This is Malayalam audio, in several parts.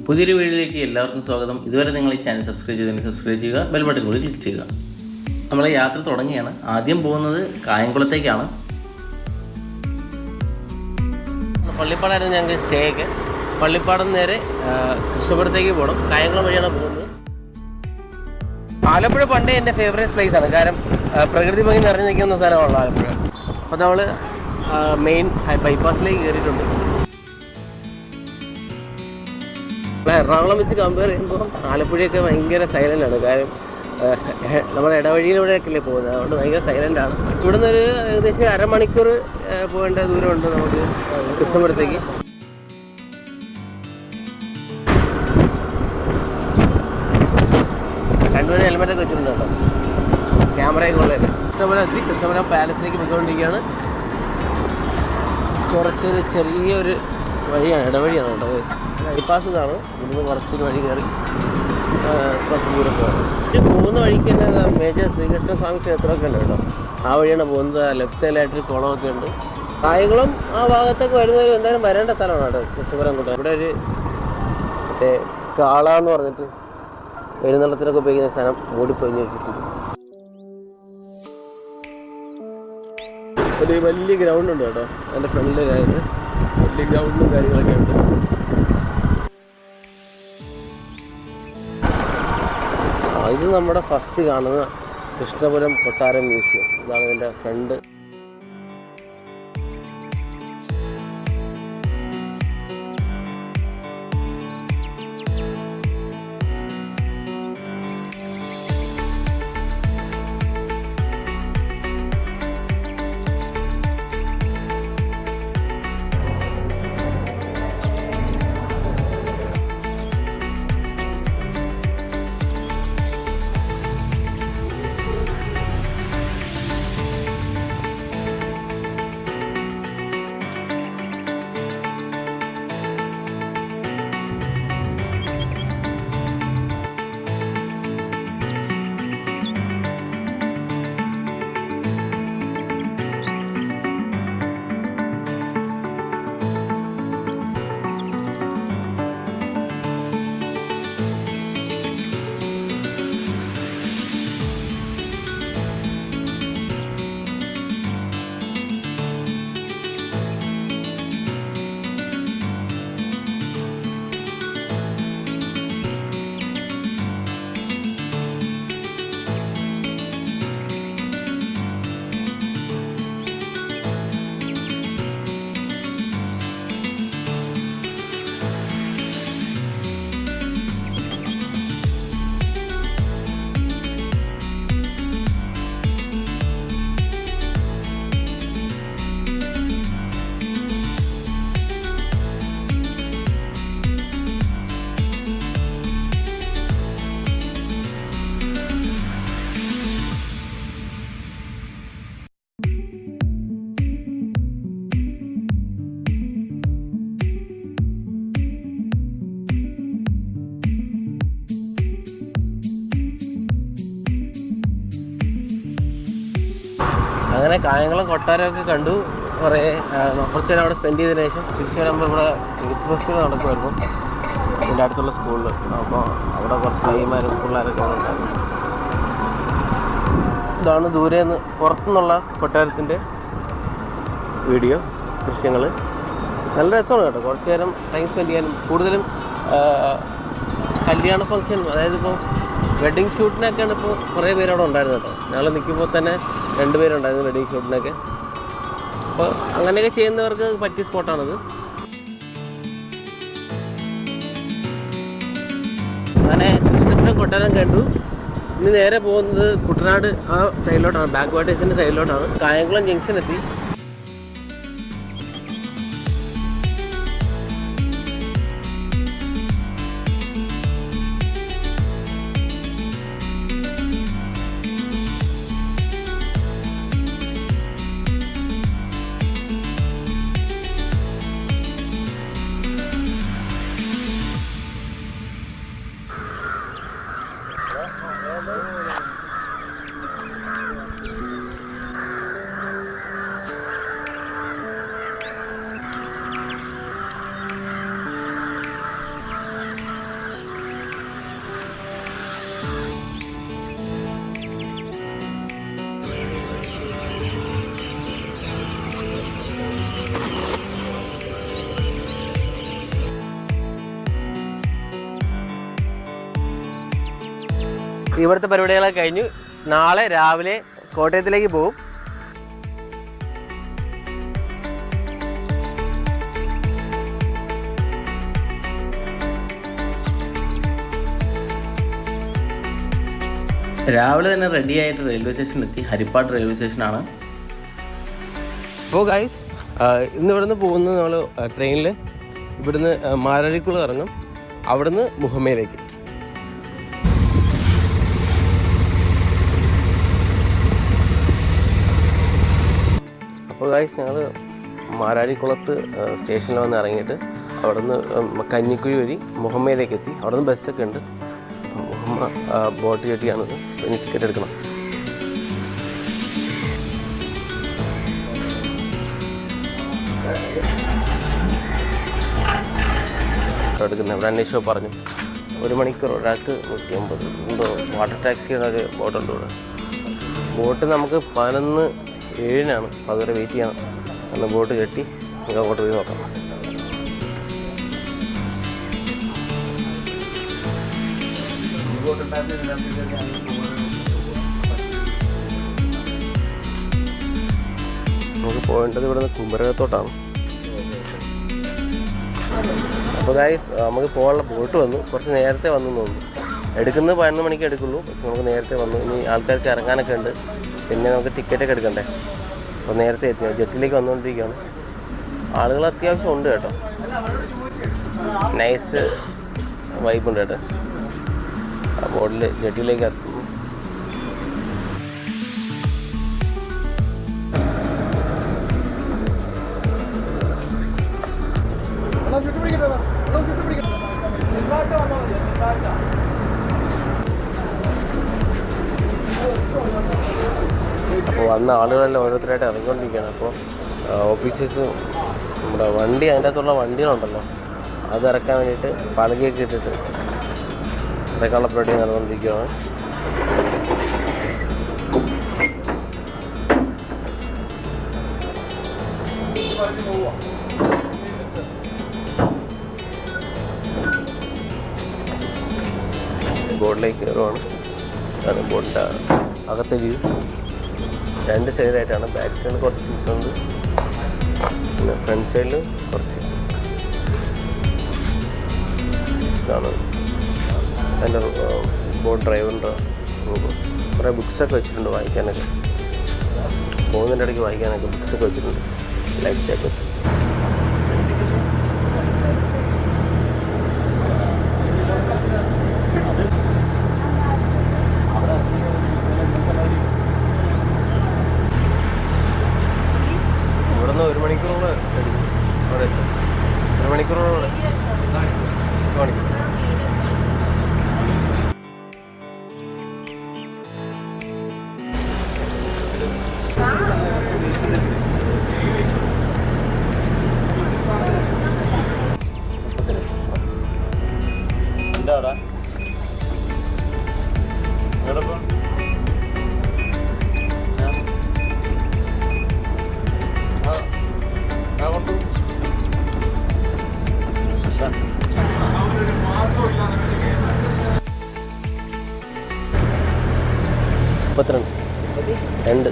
പുതിയൊരു വീഡിയോയിലേക്ക് എല്ലാവർക്കും സ്വാഗതം. ഇതുവരെ നിങ്ങൾ ഈ ചാനൽ സബ്സ്ക്രൈബ് ചെയ്യുക, ബെൽ ബട്ടൺ കൂടി ക്ലിക്ക് ചെയ്യുക. നമ്മളെ യാത്ര തുടങ്ങിയാണ്. ആദ്യം പോകുന്നത് കായംകുളത്തേക്കാണ്. പള്ളിപ്പാടായിരുന്നു ഞങ്ങൾക്ക് സ്റ്റേ ഒക്കെ. പള്ളിപ്പാടം നേരെ കൃഷ്ണപുരത്തേക്ക് പോകണം. കായംകുളം വഴിയാണ് പോകുന്നത്. ആലപ്പുഴ പണ്ടേ എൻ്റെ ഫേവറേറ്റ് പ്ലേസ് ആണ്. കാരണം പ്രകൃതി ഭംഗി നിറഞ്ഞു നിൽക്കുന്ന സ്ഥലമാണ് ആലപ്പുഴ. അപ്പോൾ നമ്മൾ മെയിൻ ബൈപ്പാസിലേക്ക് കയറിയിട്ടുണ്ട്. എറണാകുളം വെച്ച് കമ്പയർ ചെയ്യുമ്പോൾ ആലപ്പുഴയൊക്കെ ഭയങ്കര സൈലൻ്റ് ആണ്. കാര്യം നമ്മൾ ഇടവഴിയിലൂടെയൊക്കെയല്ലേ പോകുന്നത്, അതുകൊണ്ട് ഭയങ്കര സൈലൻ്റ് ആണ്. ഇവിടെ നിന്നൊരു ഏകദേശം അരമണിക്കൂർ പോകേണ്ട ദൂരമുണ്ട് നമുക്ക് കൃഷ്ണപുരത്തേക്ക്. രണ്ടുപേരും ഹെൽമെറ്റൊക്കെ വെച്ചിട്ടുണ്ട് കേട്ടോ, ക്യാമറയൊക്കെ ഉള്ളതല്ലേ. കൃഷ്ണപുരം എത്തി. കൃഷ്ണപുരം പാലസിലേക്ക് പോയിക്കൊണ്ടിരിക്കുകയാണ്. കുറച്ചൊരു ചെറിയൊരു വഴിയാണ്, ഇടവഴിയാണ് കേട്ടോ. ബൈപ്പാസ് ഇതാണ്. ഇവിടുന്ന് കുറച്ചൊരു വഴി കയറി കുറച്ച് ദൂരം പോകണം. പോകുന്ന വഴിക്ക് തന്നെ മേജർ ശ്രീകൃഷ്ണസ്വാമി ക്ഷേത്രമൊക്കെ ഉണ്ട് കേട്ടോ. ആ വഴിയാണ് പോകുന്നത്. ലെഫ്റ്റ് സൈഡിലായിട്ടൊരു കുളമൊക്കെ ഉണ്ട്. കായംകുളം ആ ഭാഗത്തൊക്കെ വരുന്നവർ എന്തായാലും വരേണ്ട സ്ഥലമാണ് കേട്ടോ കൃഷ്ണപുരം കൂട്ടം. ഇവിടെ ഒരു മറ്റേ കാള എന്ന് പറഞ്ഞിട്ട് എഴുന്നള്ളത്തിനൊക്കെ ഉപയോഗിക്കുന്ന സ്ഥലം മൂടിപ്പൊഴിഞ്ഞ് വെച്ചിട്ടുണ്ട്. ഒരു വലിയ ഗ്രൗണ്ട് ഉണ്ട് കേട്ടോ എൻ്റെ ഫ്രണ്ടിലായിട്ട്. വലിയ ഗ്രൗണ്ടും കാര്യങ്ങളൊക്കെ ഉണ്ട്. ഇത് നമ്മുടെ ഫസ്റ്റ് കാണുന്ന കൃഷ്ണപുരം കൊട്ടാരം മ്യൂസിയം. ഇതാണ് ഇതിൻ്റെ ഫ്രണ്ട്. അങ്ങനെ കായംകുളം കൊട്ടാരമൊക്കെ കണ്ടു. കുറച്ച് നേരം അവിടെ സ്പെൻഡ് ചെയ്തതിനു ശേഷം തിരിച്ചു വരുമ്പോൾ ഇവിടെ യൂത്ത് ഫെസ്റ്റിവൽ നടക്കുമായിരുന്നു എൻ്റെ അടുത്തുള്ള സ്കൂളിൽ. അപ്പോൾ അവിടെ കുറച്ച് കൈമാരും പിള്ളേരൊക്കെ ഉണ്ടായിരുന്നു. ഇതാണ് ദൂരെ നിന്ന് പുറത്തുനിന്നുള്ള കൊട്ടാരത്തിൻ്റെ വീഡിയോ ദൃശ്യങ്ങൾ. നല്ല രസമാണ് കേട്ടോ. കുറച്ച് നേരം ടൈം സ്പെൻഡ് ചെയ്യാനും കൂടുതലും കല്യാണ ഫംഗ്ഷൻ, അതായത് ഇപ്പോൾ വെഡ്ഡിങ് ഷൂട്ടിനൊക്കെയാണ് ഇപ്പോൾ കുറേ പേര് അവിടെ ഉണ്ടായിരുന്നു കേട്ടോ. ഞങ്ങൾ നിൽക്കുമ്പോൾ തന്നെ 2 പേരുണ്ടായിരുന്നു വെഡ്ഡിങ് ഷൂട്ടിനൊക്കെ. അപ്പോൾ അങ്ങനെയൊക്കെ ചെയ്യുന്നവർക്ക് പറ്റിയ സ്പോട്ടാണിത്. അങ്ങനെ കൃഷ്ണപുരം കൊട്ടാരം കണ്ടു. ഇനി നേരെ പോകുന്നത് കുട്ടനാട് ആ സൈഡിലോട്ടാണ്, ബാക്ക് വാട്ടേഴ്സിൻ്റെ സൈഡിലോട്ടാണ്. കായംകുളം ജംഗ്ഷൻ എത്തി. ഇവിടുത്തെ പരിപാടികളൊക്കെ കഴിഞ്ഞു. നാളെ രാവിലെ കോട്ടയത്തിലേക്ക് പോകും. രാവിലെ തന്നെ റെഡി ആയിട്ട് റെയിൽവേ സ്റ്റേഷനിലെത്തി. ഹരിപ്പാട് റെയിൽവേ സ്റ്റേഷനാണ്. അപ്പോൾ ഗൈസ്, ഇന്ന് ഇവിടുന്ന് പോകുന്നത് നമ്മൾ ട്രെയിനിൽ ഇവിടുന്ന് മാരാരിക്കുളം ഇറങ്ങും. അവിടുന്ന് മുഹമ്മയിലേക്ക്. അപ്പോൾ ഗൈസ്, ഞങ്ങൾ മാരാരിക്കുളത്ത് സ്റ്റേഷനിൽ വന്ന് ഇറങ്ങിയിട്ട് അവിടുന്ന് കഞ്ഞിക്കുഴി വഴി മുഹമ്മയിലേക്ക് എത്തി. അവിടുന്ന് ബസ്സൊക്കെ ഉണ്ട്. മുഹമ്മ ബോട്ട് കെട്ടിയാണത്. ഇനി ടിക്കറ്റ് എടുക്കണം. എടുക്കുന്നത് ഇവിടെ അന്വേഷിച്ചോ പറഞ്ഞു 1 മണിക്കൂർ ഒരാൾക്ക് 150 എന്തോ. വാട്ടർ ടാക്സിയുടെ ഒരു ബോട്ടുണ്ട് ഇവിടെ. ബോട്ട് നമുക്ക് 11:07 അപ്പോൾ അതുവരെ വെയിറ്റ് ചെയ്യണം. അന്ന് ബോട്ട് കെട്ടി നമുക്ക് അങ്ങോട്ട് പോയി നോക്കാം. നമുക്ക് പോകേണ്ടത് ഇവിടെ നിന്ന് കുമരകത്തോട്ടാണ്. അപ്പോൾ ഗൈസ്, നമുക്ക് പോകാനുള്ള ബോട്ട് വന്നു. കുറച്ച് നേരത്തെ വന്നു തോന്നുന്നു. എടുക്കുന്നത് 11 മണിക്ക് എടുക്കുള്ളൂ. പക്ഷെ നമുക്ക് നേരത്തെ വന്നു. ഇനി ആൾക്കാർക്ക് ഇറങ്ങാനൊക്കെ ഉണ്ട്. പിന്നെ നമുക്ക് ടിക്കറ്റൊക്കെ എടുക്കണ്ടേ. അപ്പോൾ നേരത്തെ എത്തി. ജെട്ടിലേക്ക് വന്നുകൊണ്ടിരിക്കുകയാണ്. ആളുകൾ അത്യാവശ്യം ഉണ്ട് കേട്ടോ. നൈസ് വൈബുണ്ട് കേട്ടോ. ആ ബോട്ടിൽ ജെട്ടിലേക്ക് എത്തുന്നു. അപ്പോൾ വന്ന ആളുകളെല്ലാം ഓരോരുത്തരായിട്ട് ഇറങ്ങിക്കൊണ്ടിരിക്കുകയാണ്. അപ്പോൾ ഓഫീസേഴ്സ് നമ്മുടെ വണ്ടി, അതിൻ്റെ അകത്തുള്ള വണ്ടികളുണ്ടല്ലോ, അത് ഇറക്കാൻ വേണ്ടിയിട്ട് പലകയൊക്കെ ഇട്ടിട്ട് ഇറക്കാനുള്ള പരിപാടി നടന്നുകൊണ്ടിരിക്കുകയാണ്. ബോർഡിലേക്ക് കയറുവാണ്. അതാണ് ബോർഡിൻ്റെ അകത്തെ വ്യൂ. 2 സൈഡായിട്ടാണ്. ബാക്ക് സൈഡിൽ കുറച്ച് സീറ്റ്സ് ഉണ്ട്, പിന്നെ ഫ്രണ്ട് സൈഡിൽ കുറച്ച് സീറ്റ്സ്. ഇതാണ് എൻ്റെ ബോട്ട് ഡ്രൈവറിൻ്റെ റൂം. കുറേ ബുക്സൊക്കെ വെച്ചിട്ടുണ്ട് വായിക്കാനൊക്കെ. പോകുന്നതിൻ്റെ ഇടയ്ക്ക് വായിക്കാനൊക്കെ ബുക്സൊക്കെ വെച്ചിട്ടുണ്ട്. Life jacket. ഇവിടുന്ന് 1 മണിക്കൂറോടെ എടുക്കും. അവിടെ 1 മണിക്കൂറോടെ കാണിക്കും. എന്താടാ എവിടെപ്പം രണ്ട്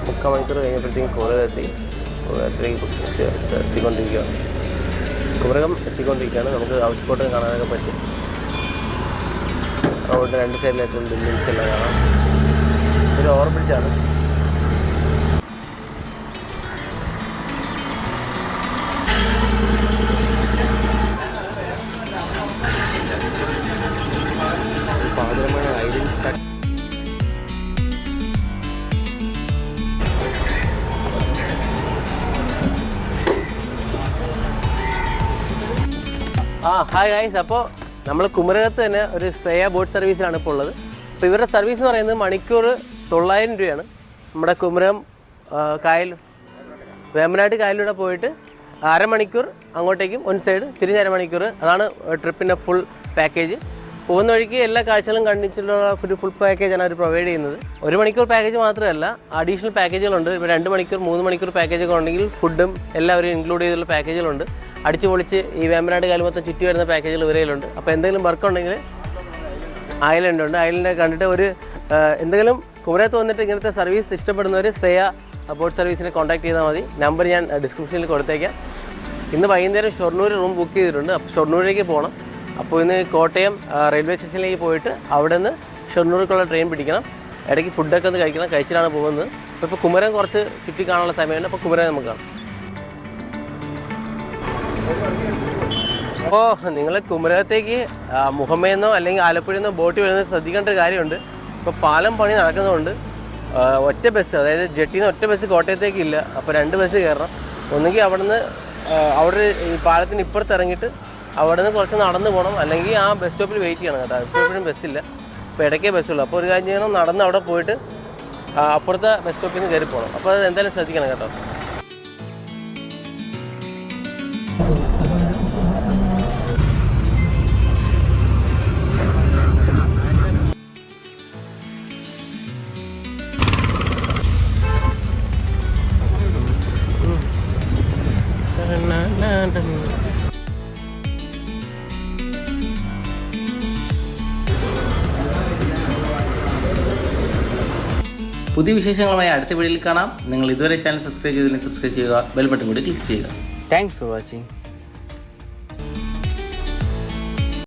മുക്കാൽ മണിക്കൂർ കഴിഞ്ഞപ്പോഴത്തേക്കും എത്തിക്കൊണ്ടിരിക്കുകയാണ്. കുമരകം എത്തിക്കൊണ്ടിരിക്കുകയാണ്. നമുക്ക് ഹൗസ് ബോട്ട് കാണാനൊക്കെ പറ്റും. റോഡിൻ്റെ 2 സൈഡിലായിട്ടും ബിൽഡിങ്സ് എല്ലാം കാണാം. ഒരു ഓവർ ബ്രിഡ്ജാണ്. പാതിരമായ ഐഡൻറ്റി ഹായ് ഗൈസ്. അപ്പോൾ നമ്മൾ കുമരകത്ത് തന്നെ ഒരു ശ്രേയ ബോട്ട് സർവീസിലാണ് ഇപ്പോൾ ഉള്ളത്. അപ്പോൾ ഇവരുടെ സർവീസ് എന്ന് പറയുന്നത് മണിക്കൂർ 900 രൂപയാണ്. നമ്മുടെ കുമരകം കായൽ വേമ്പനാട്ട് കായലിലൂടെ പോയിട്ട് അരമണിക്കൂർ അങ്ങോട്ടേക്കും ഒരു സൈഡ് തിരിച്ച് അരമണിക്കൂർ. അതാണ് ട്രിപ്പിൻ്റെ ഫുൾ പാക്കേജ്. പോകുന്ന വഴിക്ക് എല്ലാ കാഴ്ചകളും കണ്ടിട്ടുള്ള ഒരു ഫുൾ പാക്കേജാണ് അവർ പ്രൊവൈഡ് ചെയ്യുന്നത്. 1 മണിക്കൂർ പാക്കേജ് മാത്രമല്ല, അഡീഷണൽ പാക്കേജുകളുണ്ട്. ഇപ്പോൾ 2 മണിക്കൂർ 3 മണിക്കൂർ പാക്കേജൊക്കെ ഉണ്ടെങ്കിൽ ഫുഡും എല്ലാവരും ഇൻക്ലൂഡ് ചെയ്തിട്ടുള്ള പാക്കേജുകളുണ്ട്. അടിച്ചു പൊളിച്ച് ഈ വേമ്പനാട് കായൽ മൊത്തം ചുറ്റി വരുന്ന പാക്കേജുകൾ ഇവരയിലുണ്ട്. അപ്പോൾ എന്തെങ്കിലും വർക്ക് ഉണ്ടെങ്കിൽ ഐലൻഡ് ഉണ്ട്. ഐലൻഡ് കണ്ടിട്ട് ഒരു എന്തെങ്കിലും കുമരകത്ത് വന്നിട്ട് ഇങ്ങനത്തെ സർവീസ് ഇഷ്ടപ്പെടുന്നവർ ശ്രേയ ബോട്ട് സർവീസിനെ കോൺടാക്ട് ചെയ്താൽ മതി. നമ്പർ ഞാൻ ഡിസ്ക്രിപ്ഷനിൽ കൊടുത്തേക്കാം. ഇന്ന് വൈകുന്നേരം ഷൊർണൂർ റൂം ബുക്ക് ചെയ്തിട്ടുണ്ട്. അപ്പോൾ ഷൊർണൂരിലേക്ക് പോകണം. അപ്പോൾ ഇന്ന് കോട്ടയം റെയിൽവേ സ്റ്റേഷനിലേക്ക് പോയിട്ട് അവിടെ നിന്ന് ഷൊർണൂർക്കുള്ള ട്രെയിൻ പിടിക്കണം. ഇടയ്ക്ക് ഫുഡൊക്കെ ഒന്ന് കഴിക്കണം. കഴിച്ചിട്ടാണ് പോകുന്നത്. ഇപ്പോൾ കുമരകം കുറച്ച് ചുറ്റി കാണാനുള്ള സമയമുണ്ട്. അപ്പോൾ കുമരകം നമുക്ക് കാണാം. അപ്പോൾ നിങ്ങൾ കുമരകത്തേക്ക് മുഹമ്മയെന്നോ അല്ലെങ്കിൽ ആലപ്പുഴയെന്നോ ബോട്ട് വരുന്നത് ശ്രദ്ധിക്കേണ്ട ഒരു കാര്യമുണ്ട്. ഇപ്പോൾ പാലം പണി നടക്കുന്നതുകൊണ്ട് ഒറ്റ ബസ്, അതായത് ജെട്ടിയിൽ നിന്ന് ഒറ്റ ബസ് കോട്ടയത്തേക്ക് ഇല്ല. അപ്പോൾ 2 ബസ് കയറണം. ഒന്നുകിൽ അവിടെ ഈ പാലത്തിന് ഇപ്പുറത്ത് ഇറങ്ങിയിട്ട് അവിടെ നിന്ന് കുറച്ച് നടന്ന് പോകണം, അല്ലെങ്കിൽ ആ ബസ് സ്റ്റോപ്പിൽ വെയിറ്റ് ചെയ്യണം കേട്ടോ. എപ്പോഴും ബസ്സില്ല, ഇപ്പോൾ ഇടയ്ക്കേ ബസ്സുള്ളൂ. അപ്പോൾ ഒരു കാര്യം ചെയ്യണം, നടന്ന് അവിടെ പോയിട്ട് അപ്പുറത്തെ ബസ് സ്റ്റോപ്പിൽ നിന്ന് കയറി പോകണം. അപ്പോൾ അത് എന്തായാലും ശ്രദ്ധിക്കണം കേട്ടോ. പുതിയ വിശേഷങ്ങളുമായി അടുത്ത വീഡിയോയിൽ കാണാം. നിങ്ങൾ ഇതുവരെ ചാനൽ സബ്സ്ക്രൈബ് ചെയ്തില്ലെങ്കിൽ സബ്സ്ക്രൈബ് ചെയ്യുക, ബെൽ ബട്ടൺ കൂടി ക്ലിക്ക് ചെയ്യുക. Thanks for watching.